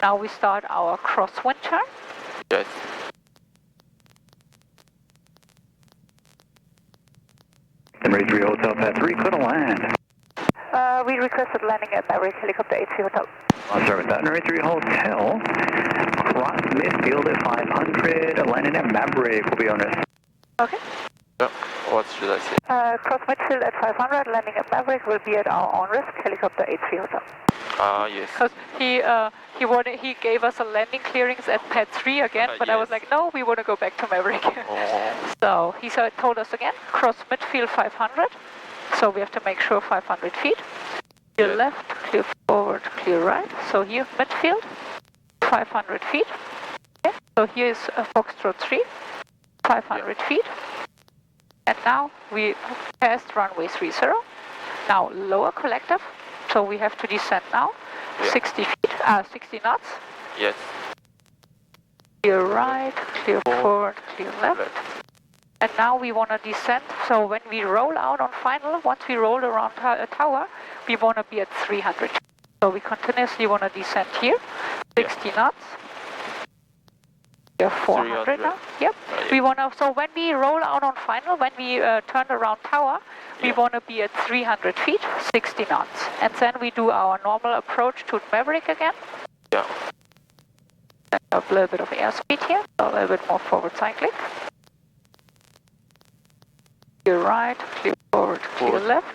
Now we start our crosswind turn. Yes. R22 Hotel Pad 3, clear to land. We requested landing at Maverick Helicopter 83 Hotel. I'll start with that. R22 Hotel, cross midfield at 500, landing at Maverick will be on us. Okay. Yeah. What should I say? Cross midfield at 500, landing at Maverick will be at our own risk, Helicopter 83 Hotel. Yes. Because he gave us a landing clearance at pad 3 again, but yes. I was like, no, we want to go back to Maverick. So he told us again, cross midfield 500. So we have to make sure 500 feet. Clear left, clear forward, clear right. So here midfield, 500 feet. Okay. So here is Foxtrot 3, 500 feet. And now we passed runway 30. Now lower collective. So we have to descend now, 60 feet, 60 knots. Yes. Clear right, clear forward, clear left. And now we want to descend. So when we roll out on final, once we roll around a tower, we want to be at 300. So we continuously want to descend here, 60 knots. We are 400 now. Yep. We want to. So when we roll out on final, when we turn around tower, we want to be at 300 feet, 60 knots, and then we do our normal approach to Maverick again. Yeah. A little bit of airspeed here, so a little bit more forward cycling. Clear right, clear forward, clear left.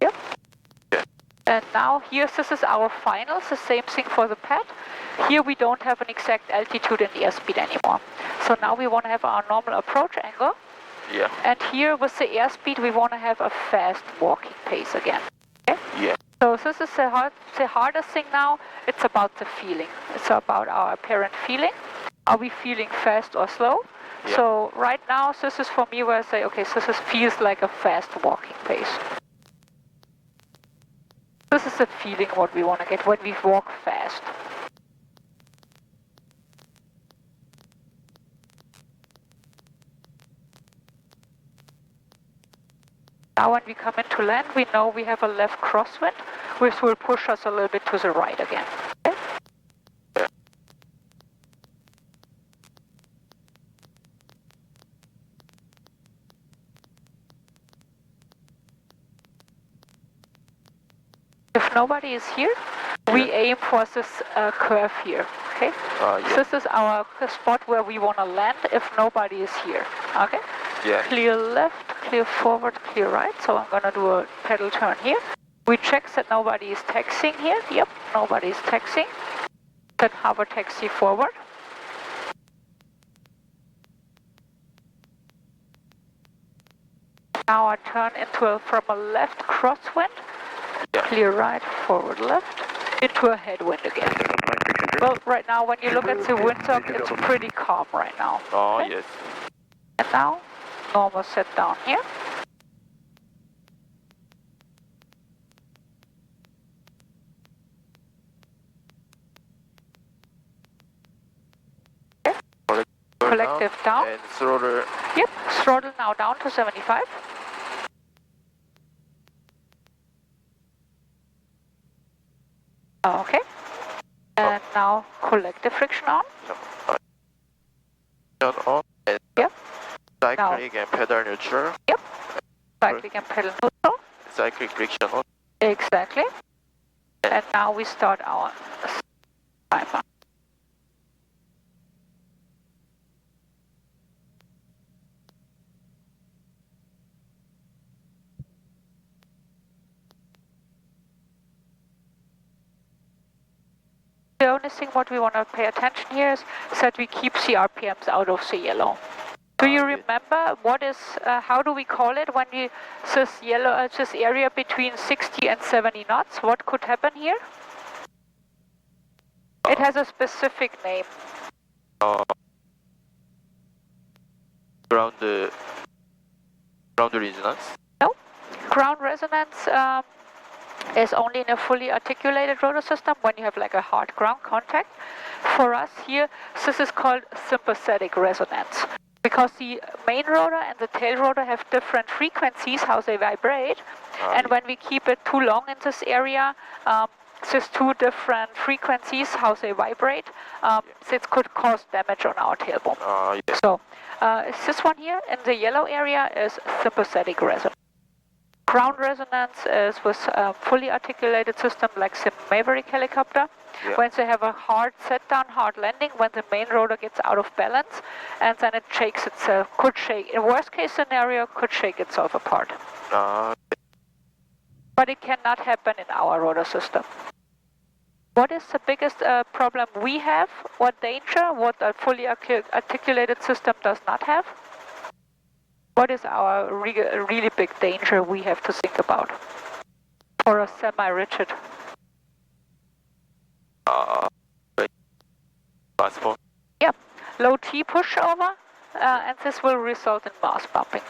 Yep. Yeah. And now here, this is our finals, the same thing for the pad. Here we don't have an exact altitude and airspeed anymore. So now we want to have our normal approach angle. Yeah. And here with the airspeed, we want to have a fast walking pace again. Okay? Yeah. So this is the hardest thing now. It's about the feeling. It's about our apparent feeling. Are we feeling fast or slow? Yeah. So right now, this is for me where I say, okay, this feels like a fast walking pace. This is the feeling what we want to get when we walk fast. Now when we come into land, we know we have a left crosswind, which will push us a little bit to the right again. Okay? If nobody is here, we aim for this curve here. Okay? This is our spot where we want to land if nobody is here. Okay? Yeah. Clear left, clear forward, clear right. So I'm going to do a pedal turn here. We check that nobody is taxiing here. Yep, nobody is taxiing. Then hover taxi forward. Now I turn from a left crosswind, clear right, forward left, into a headwind again. Well, right now when you look at the windsock, it's pretty calm right now. Oh, yes. And now, normal set down here. Okay. Collective down. And throttle. Yep, throttle now down to 75. Okay. And now collective friction on. Turn on. And Yep. cycling and pedal neutral. Yep. Cycling and pedal neutral. Cycling friction on. Exactly. And now we start our timer. The only thing what we want to pay attention here is that we keep the RPMs out of the yellow. Do you remember what is, how do we call it when we, this area between 60 and 70 knots, what could happen here? It has a specific name. Ground resonance? No, ground resonance is only in a fully articulated rotor system when you have like a hard ground contact. For us here, this is called sympathetic resonance. Because the main rotor and the tail rotor have different frequencies, how they vibrate. And when we keep it too long in this area, it's just two different frequencies, how they vibrate. This could cause damage on our tailbone. Yes. So it's this one here in the yellow area is sympathetic resonance. Ground resonance is with a fully articulated system like the Maverick helicopter. Yeah. When they have a hard set down, hard landing, when the main rotor gets out of balance, and then it shakes itself, could shake, in worst case scenario, could shake itself apart. But it cannot happen in our rotor system. What is the biggest problem we have? What danger? What a fully articulated system does not have? What is our really big danger we have to think about for a semi-rigid? Possible. Yeah, low T pushover, and this will result in mass bumping.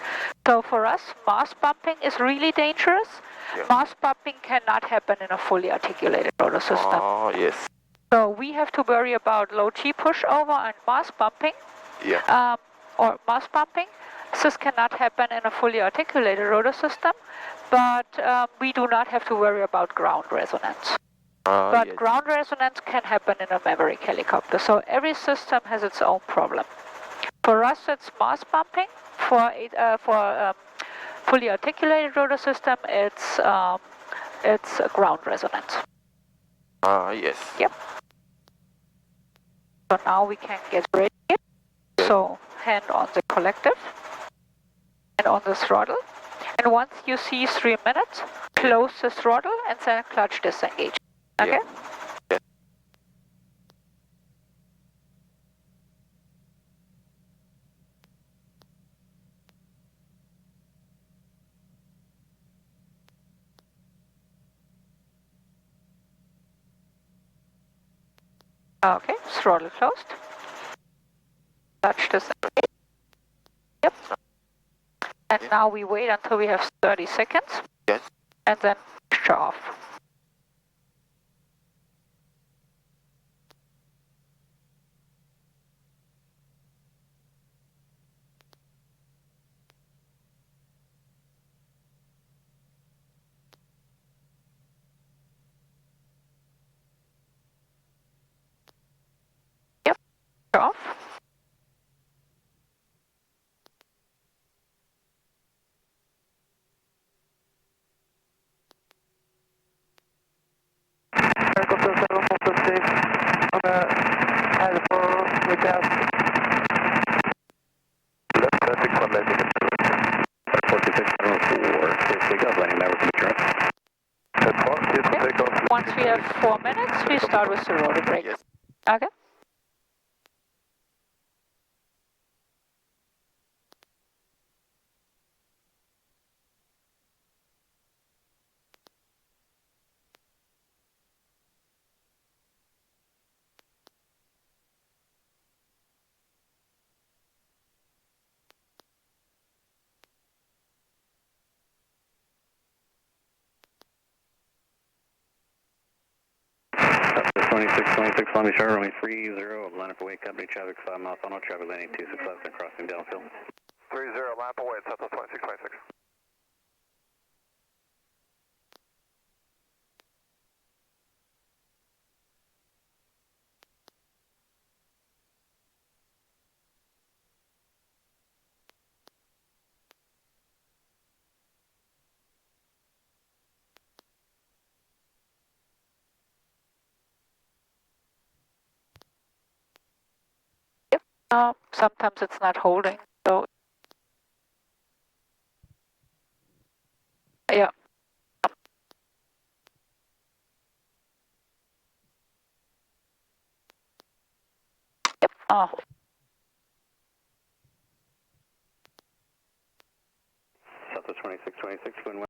So for us, mass bumping is really dangerous. Yeah. Mass bumping cannot happen in a fully articulated rotor system. Yes. So we have to worry about low T pushover and mass bumping. Yeah. Or mass bumping. This cannot happen in a fully articulated rotor system, but we do not have to worry about ground resonance. But yes. ground resonance can happen in a Maverick helicopter, so every system has its own problem. For us, it's mass bumping. For fully articulated rotor system, it's ground resonance. Yes. Yep. So now we can get ready. So hand on the collective and on the throttle. And once you see 3 minutes, close the throttle and then clutch disengage. Okay? Yeah. Okay, throttle closed. Clutch disengage. Yep. And now we wait until we have 30 seconds. Yes. And then shut off. Yep, shut off. Helicopter 746 on the head for recast. Left traffic on landing at 46 take off, landing Maverick return. Once we have 4 minutes, we start with the rotor brake. Yes. Okay? Chapter 2626, Long Beach Shore, runway 30, line up away, company traffic 5 miles on traffic landing 26 left and crossing downfield. 30, line up away, Southwest 2626. Sometimes it's not holding, so yeah. Yep. Southwest 2626,